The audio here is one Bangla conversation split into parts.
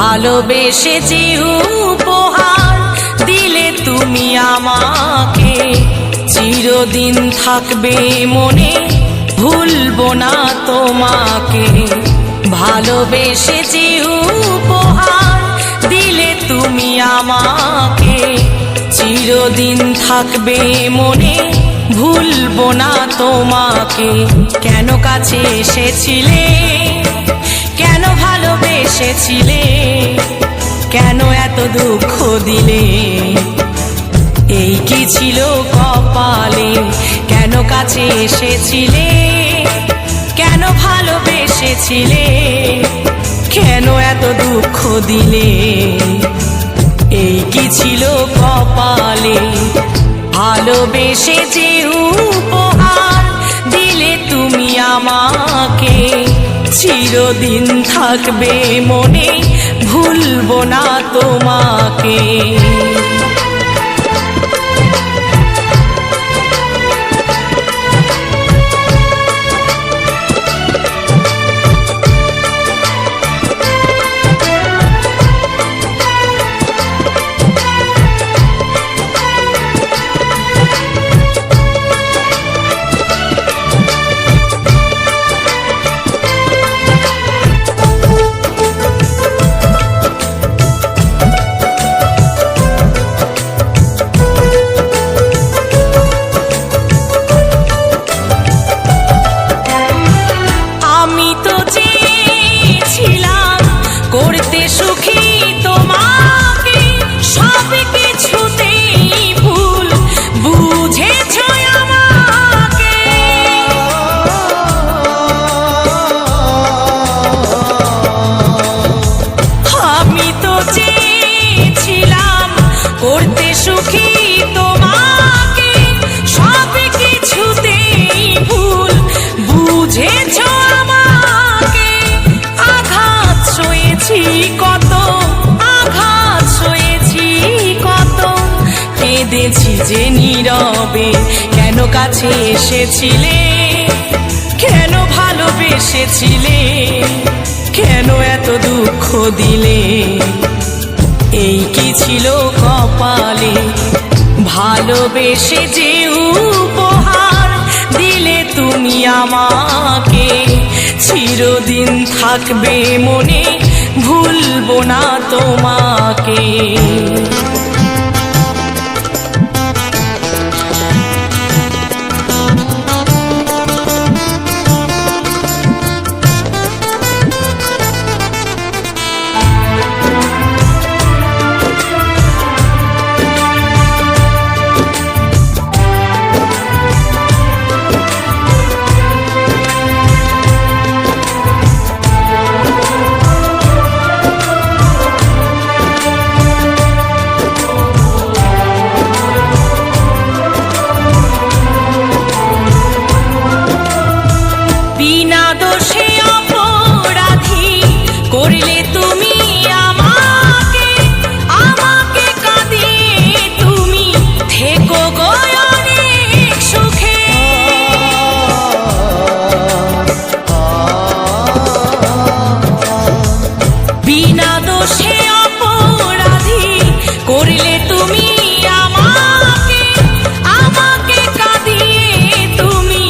ভালোবেসে যে উপহার দিলে তুমি আমাকে, চিরদিন থাকবে মনে, ভুলবো না তোমাকে। ভালোবেসে যে উপহার দিলে তুমি আমাকে, চিরদিন থাকবে মনে, ভুলবো না তোমাকে। কেন কাছে এসেছিলে, কেন ভালোবেসেছিলে, কেন এত দুঃখ দিলে, এই কি ছিল কপালে। কেন কাছে এসেছিলে, কেন ভালোবেসেছিলে, কেন এত দুঃখ দিলে, এই কি ছিল কপালে। ভালোবেসে যে উপহার দিলে তুমি আমাকে, চিরদিন থাকবে মনে, ভুলবো না তোমাকে। করতে সুখী তোমাকে, সব কিছুতেই ভুল বুঝেছ আমাকে। আমি তো চেয়েছিলাম করতে সুখী তোমাকে, সব কিছুতেই ভুল বুঝেছ আমাকে। আঘাত সয়েছি কত, আঘাত সয়েছি কত, কেঁদেছি যে নীরবে। কেন কাছে এসেছিলে, কেন ভালোবেসেছিলে, কেন এত দুঃখ দিলে, এই কি ছিল কপালে। ভালোবেসে যে উপহার দিলে তুমি আমাকে, চিরদিন থাকবে মনে, ভুলবো না তোমাকে। বিনা দোষে অপরাধী করলে তুমি আমাকে, আমাকে কাঁদিয়ে তুমি থেকো গো অনেক সুখে। বিনা দোষে অপরাধী করলে তুমি আমাকে, আমাকে কাঁদিয়ে তুমি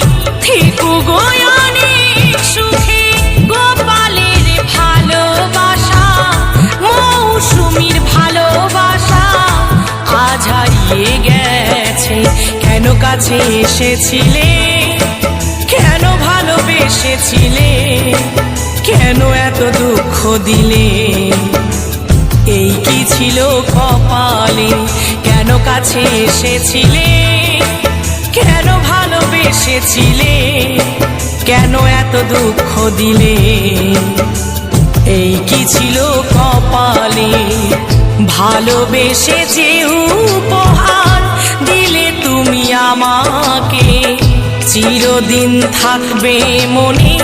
থেকো গো সুখে। গোপালের ভালোবাসা, মৌসুমীর ভালোবাসা আজ হারিয়ে গেছে। কেন কাছে এসেছিলে, কেন ভালোবেসেছিলে, কেন এত দুঃখ দিলে, এই কি ছিল কপালে। কেন কাছে এসেছিলে, কেন ভালোবেসেছিলে, কেন এত দুঃখ দিলে, এই কি ছিল কপালে। ভালোবেসে যে উপহার দিলে তুমি আমাকে, চিরদিন থাকবে মনে,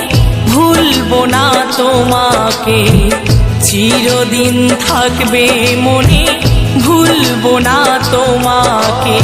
ভুলবো না তোমাকে। চিরদিন থাকবে মনে, ভুলবো না তোমাকে।